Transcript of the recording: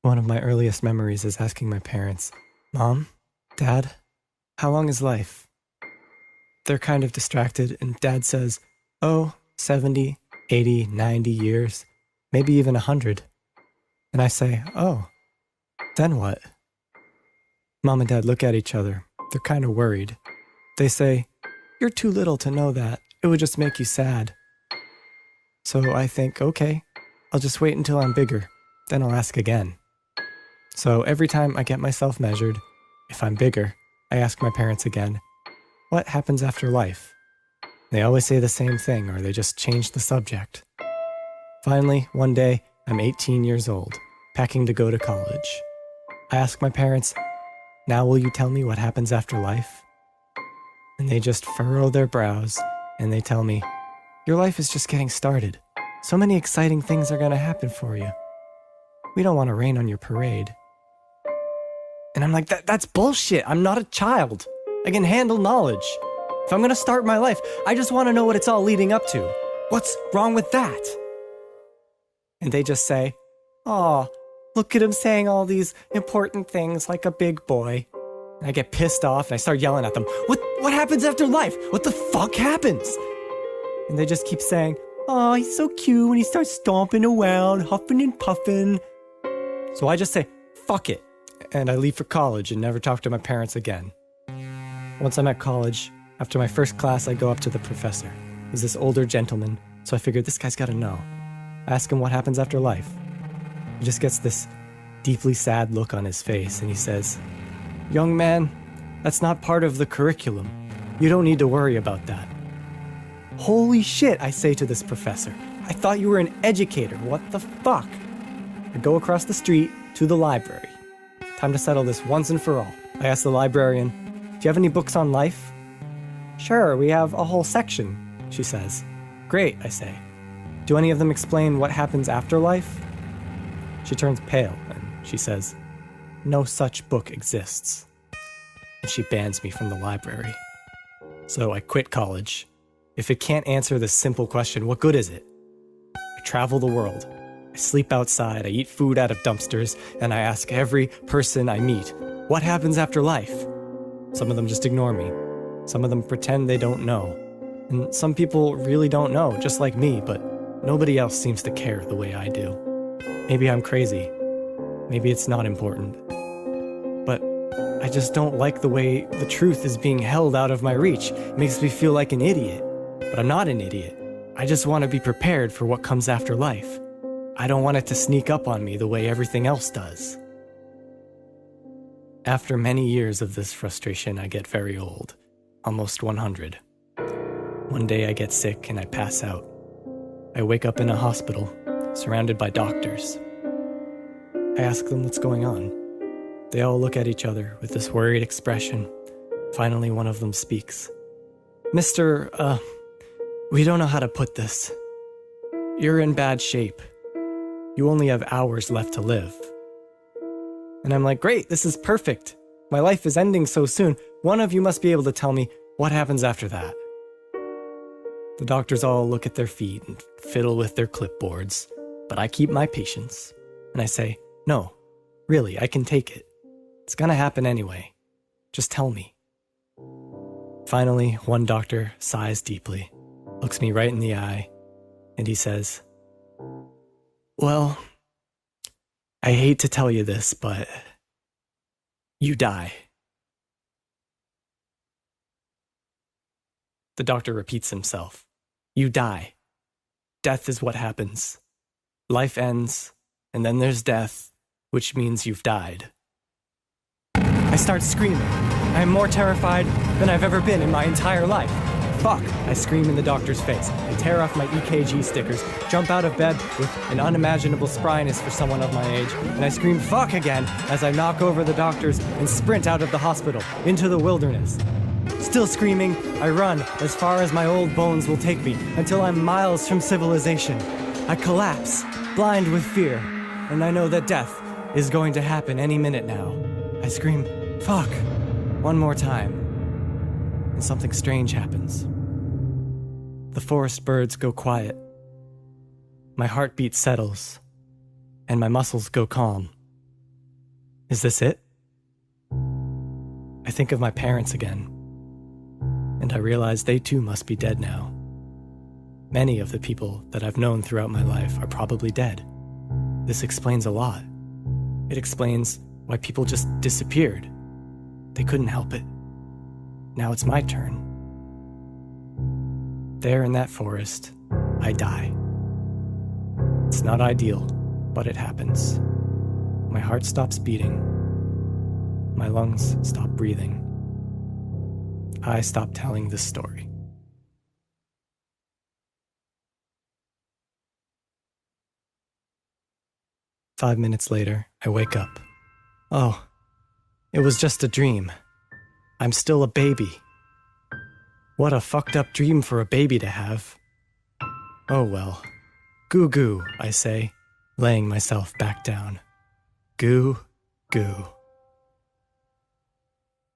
One of my earliest memories is asking my parents, "Mom, Dad, how long is life?" They're kind of distracted, and Dad says, "Oh, 70, 80, 90 years, maybe even 100. And I say, "Oh, then what?" Mom and Dad look at each other. They're kind of worried. They say, "You're too little to know that. It would just make you sad." So I think, okay, I'll just wait until I'm bigger. Then I'll ask again. So every time I get myself measured, if I'm bigger, I ask my parents again, "What happens after life?" They always say the same thing, or they just change the subject. Finally, one day, I'm 18 years old, packing to go to college. I ask my parents, "Now will you tell me what happens after life?" And they just furrow their brows, and they tell me, "Your life is just getting started. So many exciting things are going to happen for you. We don't want to rain on your parade." And I'm like, that's bullshit. I'm not a child. I can handle knowledge. If I'm going to start my life, I just want to know what it's all leading up to. What's wrong with that? And they just say, "Aw, look at him saying all these important things like a big boy." And I get pissed off and I start yelling at them, What happens after life? What the fuck happens?" And they just keep saying, "Oh, he's so cute when he starts stomping around, huffing and puffing." So I just say, "Fuck it." And I leave for college and never talk to my parents again. Once I'm at college, after my first class, I go up to the professor. He's this older gentleman, so I figured this guy's gotta know. I ask him what happens after life. He just gets this deeply sad look on his face, and he says, "Young man, that's not part of the curriculum. You don't need to worry about that." Holy shit, I say to this professor. I thought you were an educator. What the fuck? I go across the street to the library. Time to settle this once and for all. I ask the librarian, "Do you have any books on life?" "Sure, we have a whole section," she says. "Great," I say. "Do any of them explain what happens after life?" She turns pale and she says, "No such book exists." And she bans me from the library. So I quit college. If it can't answer this simple question, what good is it? I travel the world. I sleep outside, I eat food out of dumpsters, and I ask every person I meet, "What happens after life?" Some of them just ignore me. Some of them pretend they don't know. And some people really don't know, just like me, but nobody else seems to care the way I do. Maybe I'm crazy. Maybe it's not important. But I just don't like the way the truth is being held out of my reach. It makes me feel like an idiot. But I'm not an idiot. I just want to be prepared for what comes after life. I don't want it to sneak up on me the way everything else does. After many years of this frustration, I get very old, almost 100. One day I get sick and I pass out. I wake up in a hospital, surrounded by doctors. I ask them what's going on. They all look at each other with this worried expression. Finally, one of them speaks. "Mr. We don't know how to put this. You're in bad shape. You only have hours left to live." And I'm like, "Great, this is perfect. My life is ending so soon. One of you must be able to tell me what happens after that." The doctors all look at their feet and fiddle with their clipboards, but I keep my patience. And I say, "No, really, I can take it. It's gonna happen anyway. Just tell me." Finally, one doctor sighs deeply, looks me right in the eye, and he says, "Well, I hate to tell you this, but you die." The doctor repeats himself. "You die. Death is what happens. Life ends, and then there's death, which means you've died." I start screaming. I am more terrified than I've ever been in my entire life. "Fuck!" I scream in the doctor's face. I tear off my EKG stickers, jump out of bed with an unimaginable spryness for someone of my age, and I scream "fuck" again as I knock over the doctors and sprint out of the hospital, into the wilderness. Still screaming, I run as far as my old bones will take me until I'm miles from civilization. I collapse, blind with fear, and I know that death is going to happen any minute now. I scream, "Fuck," one more time, and something strange happens. The forest birds go quiet. My heartbeat settles, and my muscles go calm. Is this it? I think of my parents again, and I realize they too must be dead now. Many of the people that I've known throughout my life are probably dead. This explains a lot. It explains why people just disappeared. They couldn't help it. Now it's my turn. There in that forest, I die. It's not ideal, but it happens. My heart stops beating. My lungs stop breathing. I stop telling this story. Five minutes later, I wake up. Oh, it was just a dream. I'm still a baby. What a fucked up dream for a baby to have. Oh well. Goo goo, I say, laying myself back down. Goo, goo.